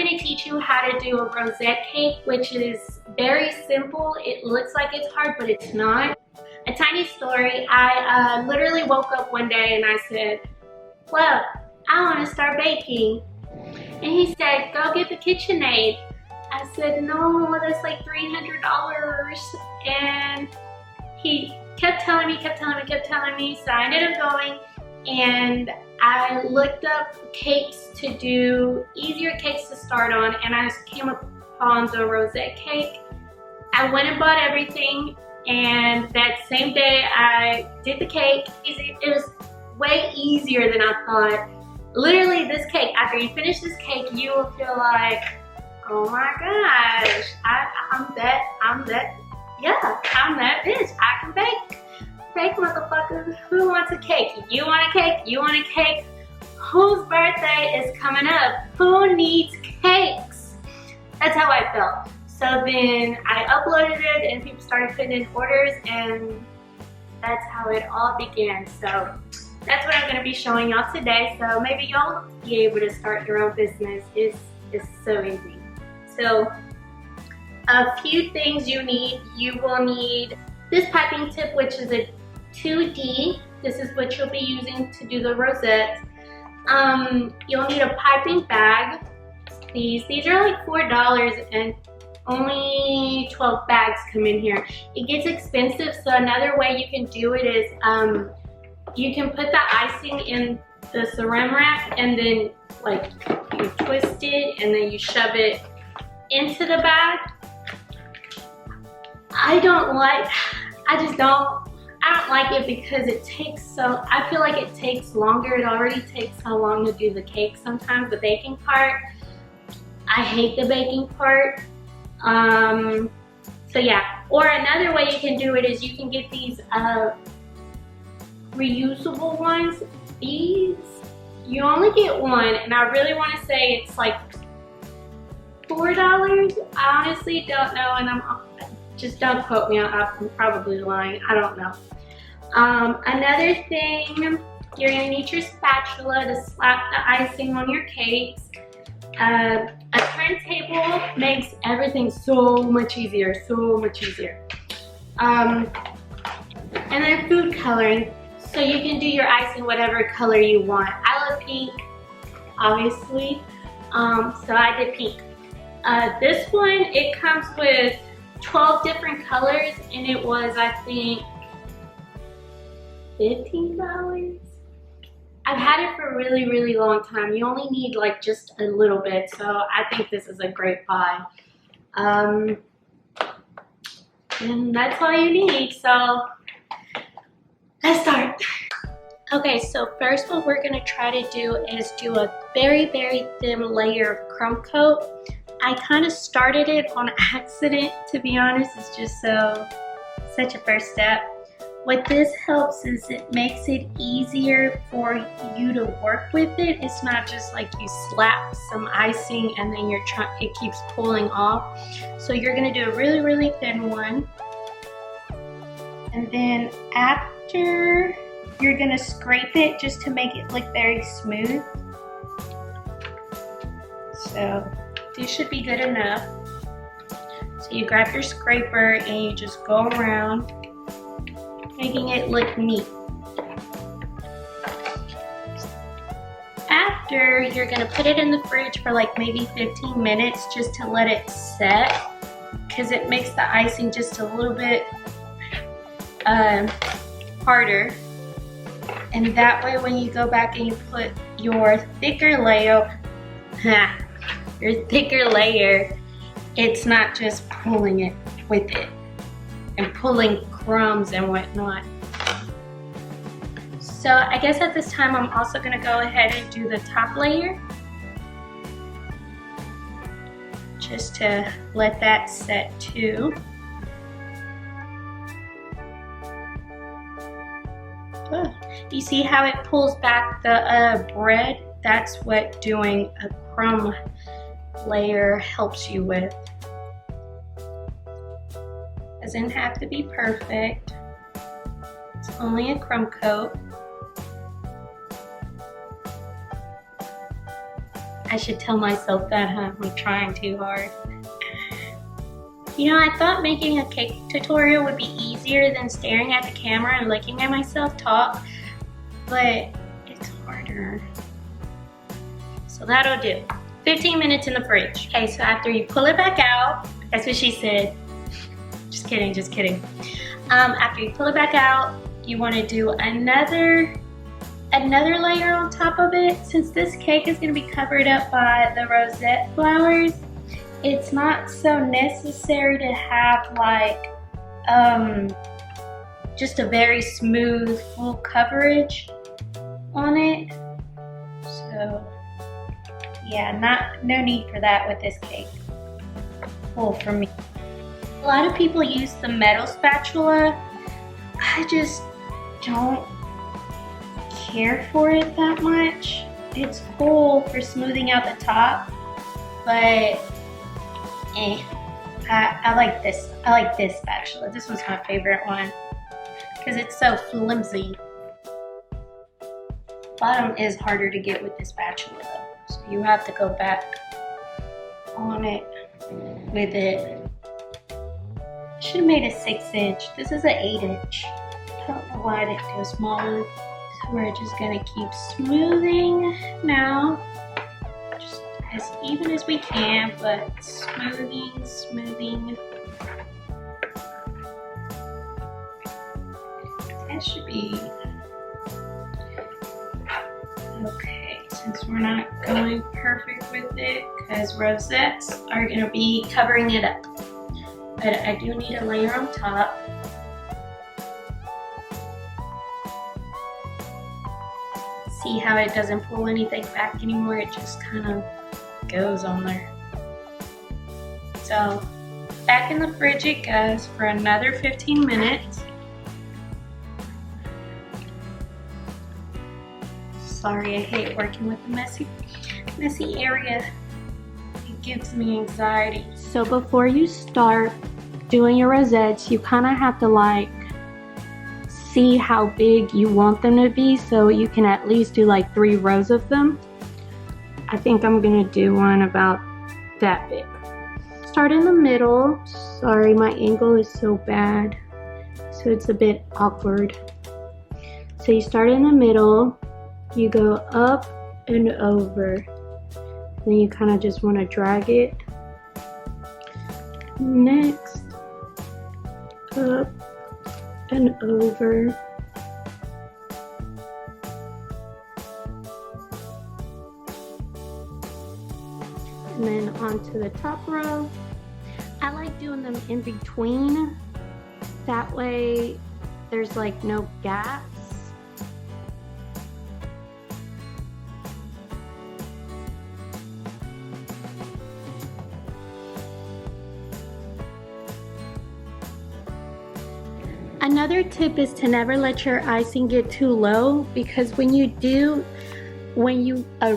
going to teach you how to do a rosette cake, which is very simple. It looks like it's hard, but it's not. A tiny story, I literally woke up one day and I said, well, I want to start baking. And he said, go get the KitchenAid. I said, no, that's like $300. And he kept telling me, so I ended up going and I looked up cakes to do, easier cakes to start on, and I came upon the rosette cake. I went and bought everything, and that same day I did the cake. It was way easier than I thought. Literally this cake, after you finish this cake, you will feel like, oh my gosh, I'm that bitch. I can bake. Bake, motherfuckers. Who wants a cake? You want a cake? You want a cake? Whose birthday is coming up? Who needs cakes? That's how I felt. So then I uploaded it and people started putting in orders, and that's how it all began. So that's what I'm going to be showing y'all today. So maybe y'all be able to start your own business. It's so easy. So a few things you need. You will need this piping tip, which is a 2D. This is what you'll be using to do the rosettes. You'll need a piping bag. These are like $4 and only 12 bags come in here. It gets expensive, so another way you can do it is you can put the icing in the saran wrap and then like you twist it and then you shove it into the bag. I don't like it because it takes I feel like it takes longer. It already takes so long to do the cake sometimes, the baking part. I hate the baking part. So yeah, or another way you can do it is you can get these reusable ones. These, you only get one, and I really want to say it's like $4. I honestly don't know, and just don't quote me, I'm probably lying, I don't know. Another thing, you're gonna need your spatula to slap the icing on your cakes. A turntable makes everything so much easier, And then food coloring, so you can do your icing whatever color you want. I love pink, obviously, so I did pink. This one, it comes with 12 different colors, and it was, I think, $15. I've had it for a really, really long time. You only need like just a little bit, so I think this is a great buy. And that's all you need, so let's start. Okay, so first what we're gonna try to do is do a very, very thin layer of crumb coat. I kind of started it on accident, to be honest. It's just such a first step. What this helps is it makes it easier for you to work with it. It's not just like you slap some icing and then it keeps pulling off. So you're gonna do a really, really thin one. And then after, you're gonna scrape it just to make it look very smooth. So this should be good enough. So you grab your scraper and you just go around, making it look neat. After, you're gonna put it in the fridge for like maybe 15 minutes just to let it set, because it makes the icing just a little bit harder. And that way when you go back and you put your thicker layer, it's not just pulling it with it and pulling crumbs and whatnot. So I guess at this time I'm also gonna go ahead and do the top layer, just to let that set too. Oh, you see how it pulls back the bread? That's what doing a crumb layer helps you with. Doesn't have to be perfect. It's only a crumb coat. I should tell myself that, huh? I'm trying too hard. You know, I thought making a cake tutorial would be easier than staring at the camera and looking at myself talk, but it's harder. So that'll do. 15 minutes in the fridge. Okay, so after you pull it back out, that's what she said. Just kidding, just kidding. After you pull it back out, you want to do another layer on top of it. Since this cake is going to be covered up by the rosette flowers, it's not so necessary to have like just a very smooth full coverage on it. So yeah, no need for that with this cake. Well, for me. A lot of people use the metal spatula. I just don't care for it that much. It's cool for smoothing out the top, but I like this. I like this spatula. This one's my favorite one because it's so flimsy. Bottom is harder to get with the spatula though, so you have to go back on it with it. Should have made a 6-inch. This is an 8-inch. I don't know why I didn't go smaller. So we're just gonna keep smoothing now. Just as even as we can, but smoothing. That should be okay, since we're not going perfect with it, because rosettes are gonna be covering it up. But I do need a layer on top. See how it doesn't pull anything back anymore? It just kind of goes on there. So back in the fridge it goes for another 15 minutes. Sorry, I hate working with a messy area. It gives me anxiety. So before you start doing your rosettes, you kind of have to like see how big you want them to be, so you can at least do like 3 rows of them. I think I'm gonna do one about that big. Start in the middle. Sorry, my angle is so bad, so it's a bit awkward. So you start in the middle, you go up and over, then you kind of just want to drag it. Next, up and over. And then onto the top row. I like doing them in between. That way there's like no gaps. Another tip is to never let your icing get too low, because when you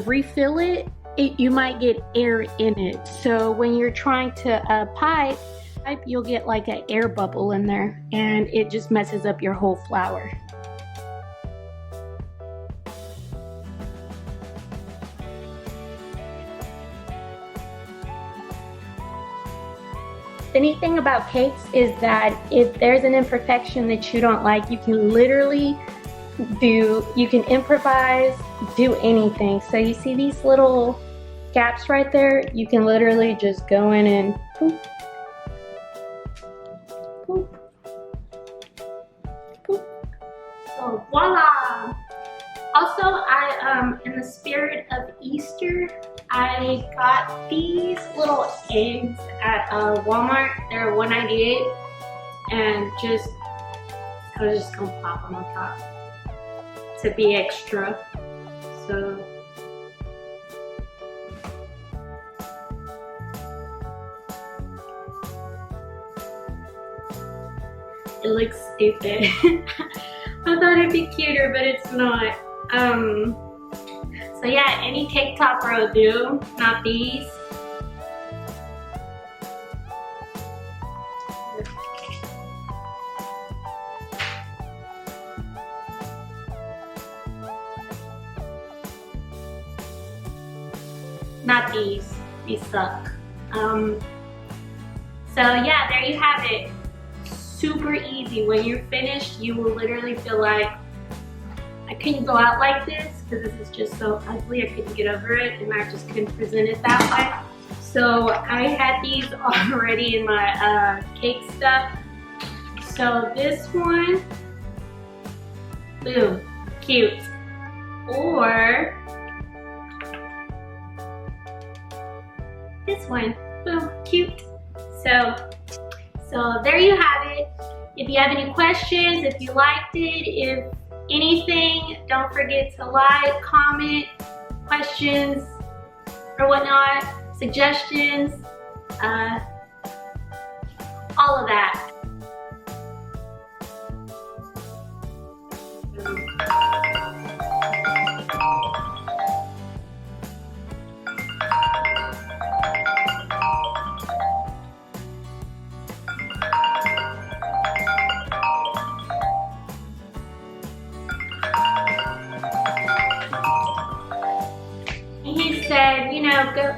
refill it, you might get air in it. So when you're trying to pipe, you'll get like an air bubble in there and it just messes up your whole flour. The neat thing about cakes is that if there's an imperfection that you don't like, you can literally you can improvise, do anything. So you see these little gaps right there? You can literally just go in and boop, boop, boop. So voila! Also, in the spirit of Easter, I got these little eggs at Walmart. They're $1.98, and I was just gonna pop them on top to be extra. So it looks stupid. I thought it'd be cuter, but it's not. So yeah, any cake topper will do, not these. Not these. These suck. So yeah, there you have it. Super easy. When you're finished, you will literally feel like, I couldn't go out like this because this is just so ugly. I couldn't get over it and I just couldn't present it that way. So I had these already in my cake stuff. So this one, boom, cute. Or this one, boom, cute. So there you have it. If you have any questions, if you liked it, if anything, don't forget to like, comment, questions, or whatnot, suggestions, all of that. He said, you know, go